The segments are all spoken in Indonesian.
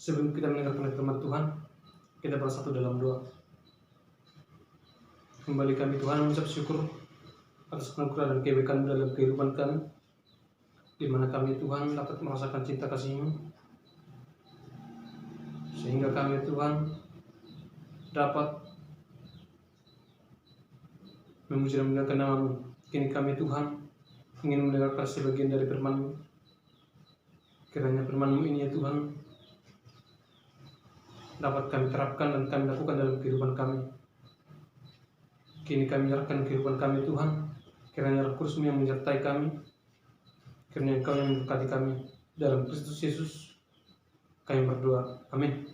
Sebelum kita mendengarkan firman Tuhan, kita bersatu dalam doa. Kembali kami Tuhan mengucap syukur atas anugerah dan kebaikan dalam kehidupan kami, di mana kami Tuhan dapat merasakan cinta kasih-Mu, sehingga kami Tuhan dapat memuji dan memuliakan nama-Mu. Kini kami Tuhan ingin mendengarkan sebagian dari firman-Mu. Kiranya firman-Mu ini ya Tuhan dapat kami terapkan dan kami lakukan dalam kehidupan kami. Kini kami menyerahkan kehidupan kami Tuhan. Kiranya Roh Kudus-Mu yang menyertai kami. Kiranya Engkau yang memberkati kami. Dalam Kristus Yesus kami berdoa. Amin.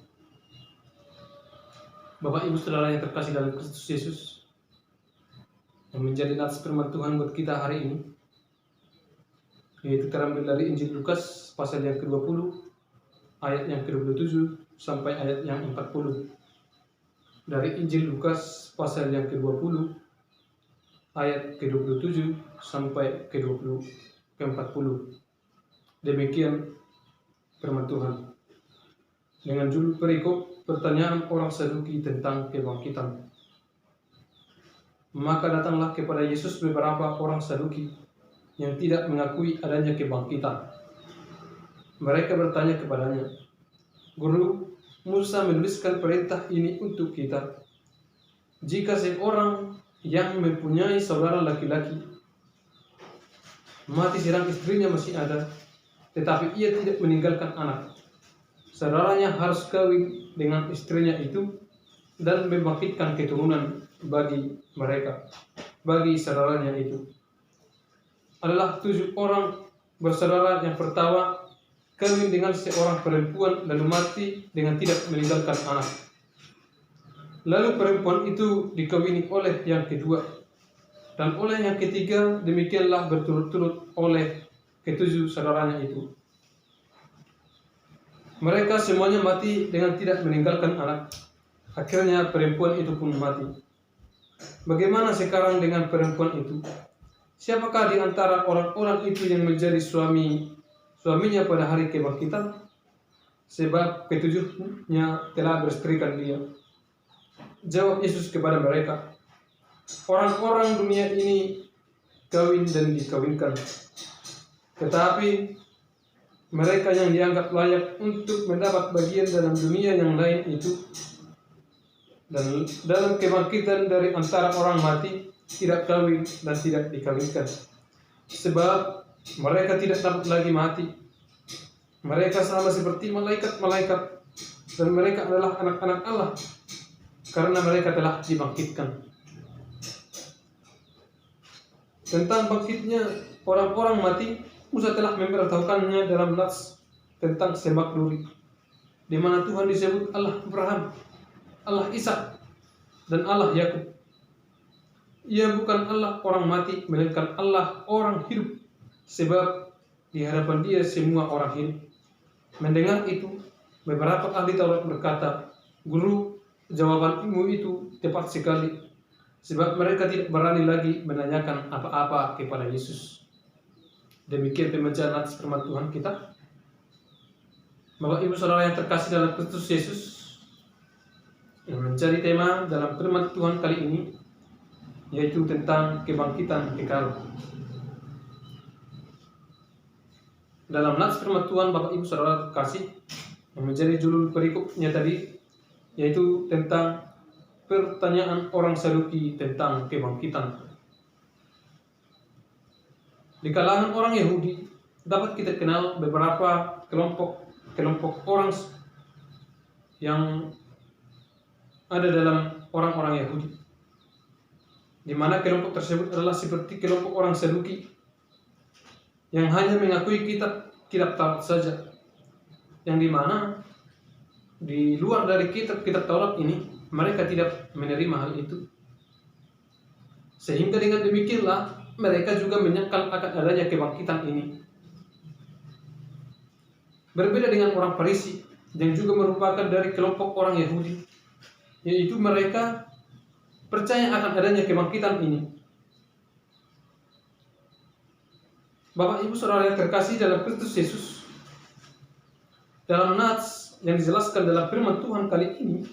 Bapak Ibu Saudara yang terkasih dalam Kristus Yesus, yang menjadi nats firman Tuhan buat kita hari ini, yaitu terambil dari Injil Lukas pasal yang ke-20 ayat yang ke-27 sampai ayat yang 40. Dari Injil Lukas pasal yang ke-20 ayat ke-27 sampai ke-40. Demikian firman Tuhan. Dengan judul perikop pertanyaan orang Saduki tentang kebangkitan. Maka datanglah kepada Yesus beberapa orang Saduki yang tidak mengakui adanya kebangkitan. Mereka bertanya kepadanya, "Guru, Musa menuliskan perintah ini untuk kita. Jika seorang yang mempunyai saudara laki-laki mati sedang istrinya masih ada, tetapi ia tidak meninggalkan anak, saudaranya harus kawin dengan istrinya itu dan membangkitkan keturunan bagi mereka, bagi saudaranya itu. Adalah 7 orang bersaudara. Yang pertama kawin dengan seorang perempuan lalu mati dengan tidak meninggalkan anak. Lalu perempuan itu dikawini oleh yang kedua, dan oleh yang ketiga, demikianlah berturut-turut oleh ke-7 saudaranya itu. Mereka semuanya mati dengan tidak meninggalkan anak. Akhirnya perempuan itu pun mati. Bagaimana sekarang dengan perempuan itu? Siapakah di antara orang-orang itu yang menjadi suaminya pada hari kebangkitan? Sebab ke-7-nya telah beristrikan dia." Jawab Yesus kepada mereka, "Orang-orang dunia ini kawin dan dikawinkan, tetapi mereka yang dianggap layak untuk mendapat bagian dalam dunia yang lain itu dan dalam kebangkitan dari antara orang mati tidak kawin dan tidak dikawinkan. Sebab mereka tidak dapat lagi mati. Mereka sama seperti malaikat-malaikat, dan mereka adalah anak-anak Allah, karena mereka telah dibangkitkan." Tentang bangkitnya orang-orang mati, Musa telah memberitahukannya dalam nats tentang semak duri, di mana Tuhan disebut Allah Abraham, Allah Ishak, dan Allah Yakub. Ia bukan Allah orang mati, melainkan Allah orang hidup, sebab di hadapan Dia semua orang hidup. Mendengar itu, beberapa ahli Taurat berkata, "Guru, jawabanmu itu tepat sekali," sebab mereka tidak berani lagi menanyakan apa-apa kepada Yesus. Demikian pembacaan nats firman Tuhan kita. Bapak Ibu Saudara yang terkasih dalam Kristus Yesus, yang menjadi tema dalam firman Tuhan kali ini yaitu tentang kebangkitan kekal. Dalam nats firman Tuhan Bapak Ibu Saudara terkasih, yang menjadi judul perikopnya tadi yaitu tentang pertanyaan orang Saduki tentang kebangkitan. Di kalangan orang Yahudi dapat kita kenal beberapa kelompok orang yang ada dalam orang-orang Yahudi, di mana kelompok tersebut adalah seperti kelompok orang Saduki yang hanya mengakui kitab Taurat saja, yang di mana di luar dari kitab Taurat ini mereka tidak menerima hal itu. Sehingga dengan demikianlah mereka juga menyangkal akan adanya kebangkitan ini. Berbeda dengan orang Farisi yang juga merupakan dari kelompok orang Yahudi, yaitu mereka percaya akan adanya kebangkitan ini. Bapak Ibu Saudara yang terkasih dalam Kristus Yesus, dalam nats yang dijelaskan dalam firman Tuhan kali ini,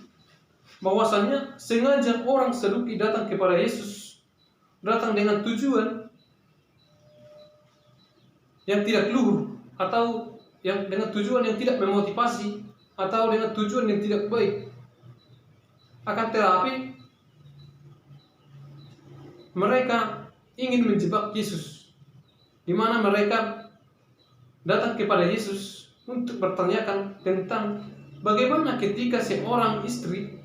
bahwasanya sengaja orang Saduki datang kepada Yesus, datang dengan tujuan yang tidak luhur, atau yang dengan tujuan yang tidak memotivasi, atau dengan tujuan yang tidak baik. Akan tetapi mereka ingin menjebak Yesus, di mana mereka datang kepada Yesus untuk bertanyakan tentang bagaimana ketika seorang istri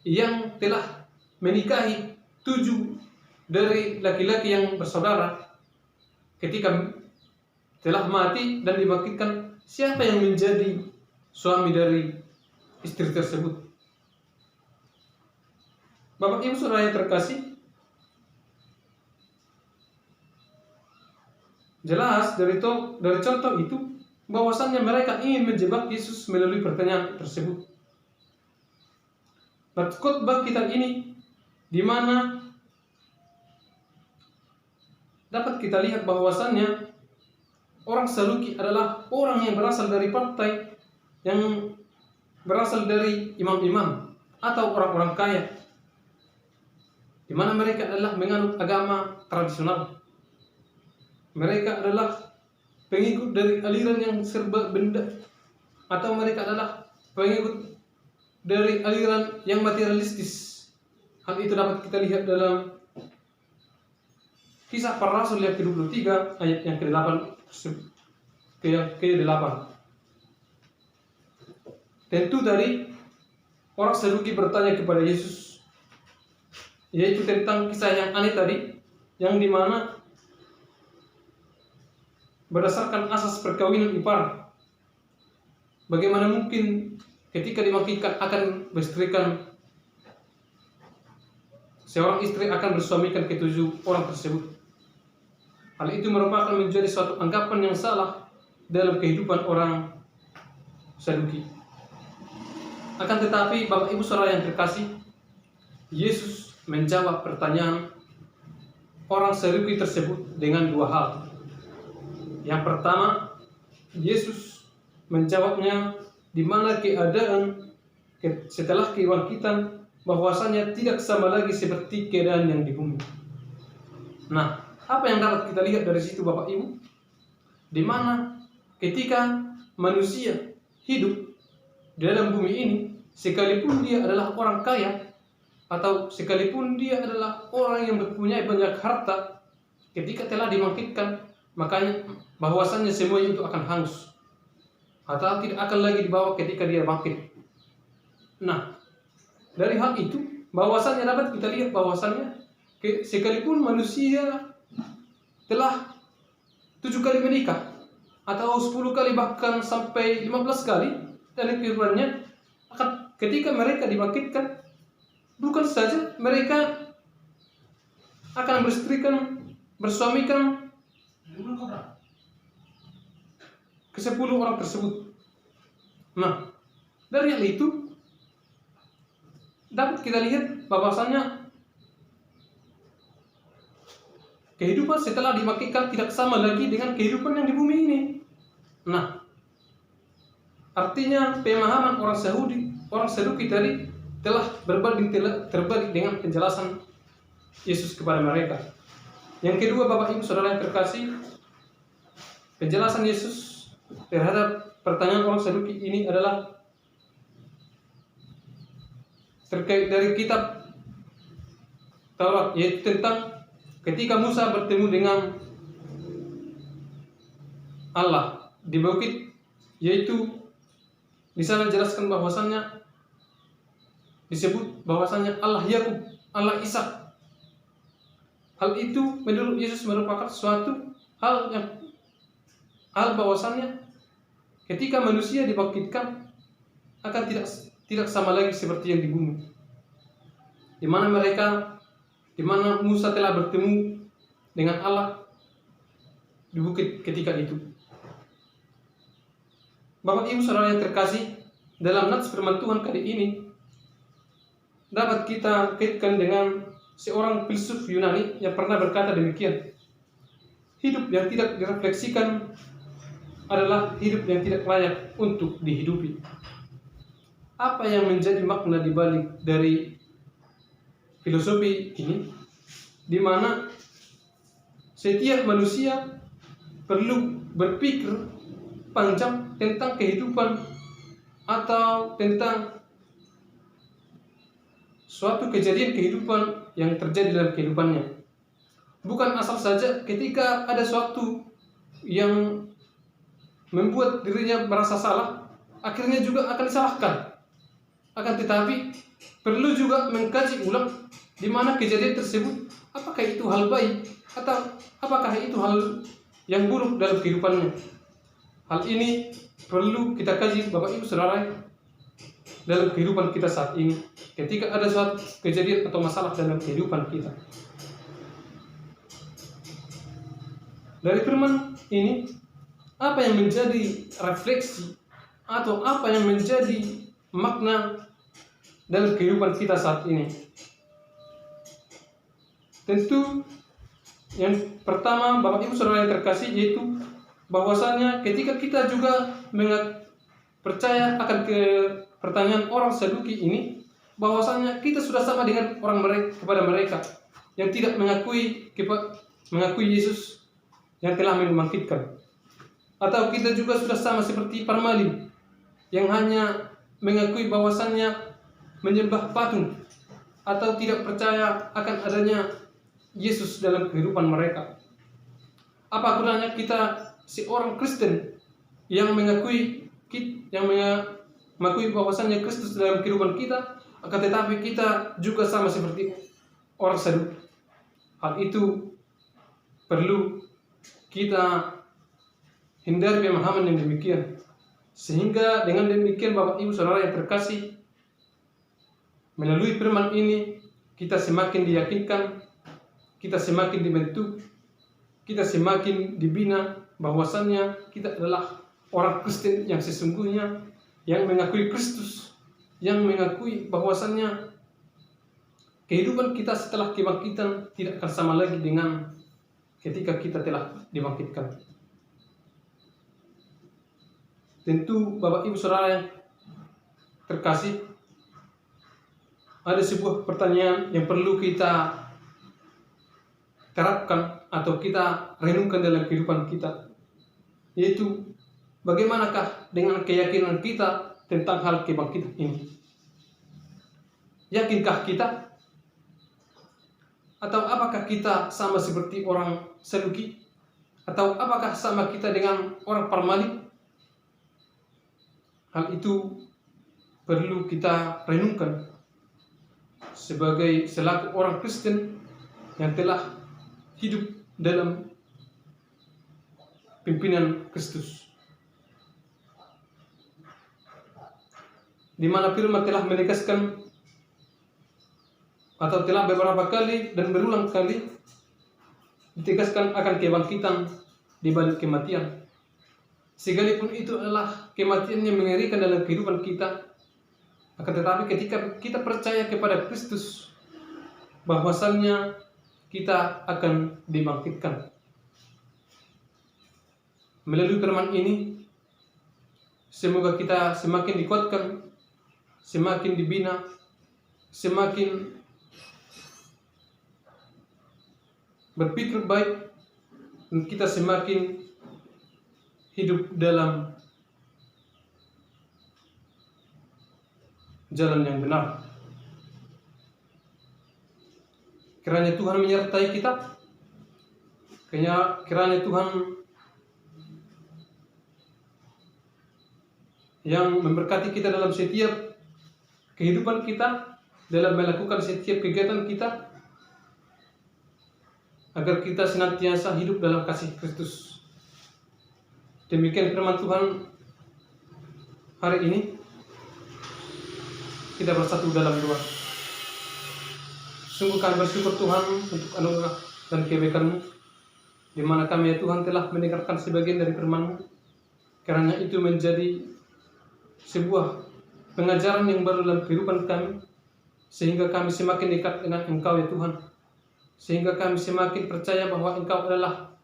yang telah menikahi 7 dari laki-laki yang bersaudara, ketika telah mati dan dibangkitkan, siapa yang menjadi suami dari istri tersebut? Bapak Ibu Saudara yang terkasih, jelas dari contoh itu bahwasannya mereka ingin menjebak Yesus melalui pertanyaan tersebut. Nah, khotbah kita ini di mana dapat kita lihat bahwasannya orang Saduki adalah orang yang berasal dari partai yang berasal dari imam-imam atau orang-orang kaya, di mana mereka adalah menganut agama tradisional. Mereka adalah pengikut dari aliran yang serba benda, atau mereka adalah pengikut dari aliran yang materialistis. Hal itu dapat kita lihat dalam Kisah Para Rasul yang ke-23 ayat yang ke-8 ke-8. Tentu dari orang Saduki bertanya kepada Yesus, yaitu tentang kisah yang aneh tadi, yang dimana berdasarkan asas perkawinan ipar, bagaimana mungkin ketika dimakikan akan beristrikan, seorang istri akan bersuamikan ke-7 orang tersebut. Hal itu merupakan menjadi suatu anggapan yang salah dalam kehidupan orang Saduki. Akan tetapi Bapak Ibu Saudara yang terkasih, Yesus menjawab pertanyaan orang Saduki tersebut dengan 2 hal. Yang pertama, Yesus menjawabnya di mana keadaan setelah kebangkitan bahwasanya tidak sama lagi seperti keadaan yang di bumi. Nah, apa yang dapat kita lihat dari situ Bapak Ibu? Di mana ketika manusia hidup di dalam bumi ini, sekalipun dia adalah orang kaya, atau sekalipun dia adalah orang yang mempunyai banyak harta, ketika telah dibangkitkan, makanya bahwasannya semuanya itu akan hangus, atau tidak akan lagi dibawa ketika dia bangkit. Nah, dari hal itu bahwasannya dapat kita lihat bahwasannya sekalipun manusia telah 7 kali menikah, atau 10 kali bahkan sampai 15 kali dalam kehidupannya, ketika mereka dibangkitkan, bukan saja mereka akan bersuamikan ke-10 orang tersebut. Nah, dari hal itu dapat kita lihat bahwasannya kehidupan setelah dibangkitkan tidak sama lagi dengan kehidupan yang di bumi ini. Nah, artinya pemahaman orang Saduki tadi telah terbalik dengan penjelasan Yesus kepada mereka. Yang kedua Bapak Ibu Saudara yang terkasih, penjelasan Yesus terhadap pertanyaan orang Saduki ini adalah terkait dari kitab Taurat, yaitu tentang ketika Musa bertemu dengan Allah di bukit, yaitu di sana jelaskan bahwasannya disebut bahwasannya Allah Yakub, Allah Ishak. Hal itu menurut Yesus merupakan suatu hal bahwasannya ketika manusia dibangkitkan akan tidak sama lagi seperti yang di bumi, di mana Musa telah bertemu dengan Allah di bukit ketika itu. Bapak Ibu Saudara yang terkasih, dalam nats firman Tuhan kali ini dapat kita kaitkan dengan seorang filsuf Yunani yang pernah berkata demikian: hidup yang tidak direfleksikan adalah hidup yang tidak layak untuk dihidupi. Apa yang menjadi makna dibalik dari filosofi ini? Di mana setiap manusia perlu berpikir panjang tentang kehidupan atau tentang suatu kejadian kehidupan yang terjadi dalam kehidupannya. Bukan asal saja ketika ada suatu yang membuat dirinya merasa salah, akhirnya juga akan disalahkan. Akan tetapi perlu juga mengkaji ulang di mana kejadian tersebut, apakah itu hal baik atau apakah itu hal yang buruk dalam kehidupannya. Hal ini perlu kita kaji Bapak Ibu Saudara dalam kehidupan kita saat ini, ketika ada suatu kejadian atau masalah dalam kehidupan kita. Dari firman ini, apa yang menjadi refleksi atau apa yang menjadi makna dalam kehidupan kita saat ini? Tentu yang pertama Bapak Ibu Saudara yang terkasih, yaitu bahwasanya ketika kita juga percaya akan pertanyaan orang Saduki ini, bahwasanya kita sudah sama dengan kepada mereka yang tidak mengakui Yesus yang telah membangkitkan, atau kita juga sudah sama seperti Parmalin yang hanya mengakui bahwasannya menyembah patung atau tidak percaya akan adanya Yesus dalam kehidupan mereka. Apa gunanya kita seorang Kristen yang mengakui bahwasannya Kristus dalam kehidupan kita, akan tetapi kita juga sama seperti orang Saduki? Hal itu perlu kita hindari pemahaman yang demikian, sehingga dengan demikian Bapak Ibu Saudara yang terkasih, melalui firman ini kita semakin diyakinkan, kita semakin dibentuk, kita semakin dibina bahwasannya kita adalah orang Kristen yang sesungguhnya, yang mengakui Kristus, yang mengakui bahwasannya kehidupan kita setelah kebangkitan tidak akan sama lagi dengan ketika kita telah dibangkitkan. Tentu Bapak Ibu Saudara yang terkasih, ada sebuah pertanyaan yang perlu kita terapkan atau kita renungkan dalam kehidupan kita, yaitu bagaimanakah dengan keyakinan kita tentang hal kebangkitan ini? Yakinkah kita? Atau apakah kita sama seperti orang Saduki? Atau apakah sama kita dengan orang Parmali? Hal itu perlu kita renungkan selaku orang Kristen yang telah hidup dalam pimpinan Kristus, di mana firman telah menegaskan atau telah beberapa kali dan berulang kali ditegaskan akan kebangkitan di balik kematian. Sekalipun itu adalah kematian yang mengerikan dalam kehidupan kita, akan tetapi ketika kita percaya kepada Kristus, bahwasannya kita akan dibangkitkan. Melalui firman ini, semoga kita semakin dikuatkan, semakin dibina, semakin berpikir baik, dan kita semakin hidup dalam jalan yang benar. Kiranya Tuhan menyertai kita, kiranya Tuhan yang memberkati kita dalam setiap kehidupan kita, dalam melakukan setiap kegiatan kita, agar kita senantiasa hidup dalam kasih Kristus. Demikian firman Tuhan hari ini. Kita bersatu dalam doa. Sungguh kami bersyukur Tuhan untuk anugerah dan kebaikan-Mu, di mana kami ya Tuhan telah mendengarkan sebagian dari firman-Mu. Karena itu menjadi sebuah pengajaran yang baru dalam kehidupan kami, sehingga kami semakin dekat dengan Engkau ya Tuhan, sehingga kami semakin percaya bahwa Engkau adalah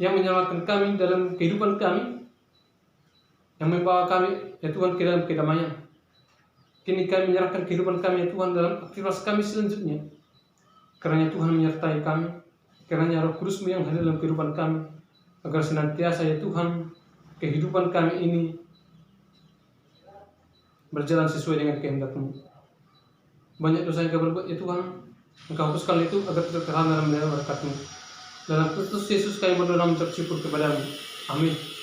yang menyelamatkan kami dalam kehidupan kami, yang membawa kami ya Tuhan ke dalam kedamaian. Kini kami menyerahkan kehidupan kami ya Tuhan dalam aktivitas kami selanjutnya. Karena Tuhan menyertai kami, karena Roh Kudus-Mu yang hadir dalam kehidupan kami, agar senantiasa ya Tuhan kehidupan kami ini berjalan sesuai dengan kehendak-Mu. Banyak dosa yang kami berbuat ya Tuhan, Engkau hapuskan itu agar tidak terhalang dalam berkat-Mu. Dalam Kristus Yesus kami berdoa mengucap syukur kepada-Mu. Amin.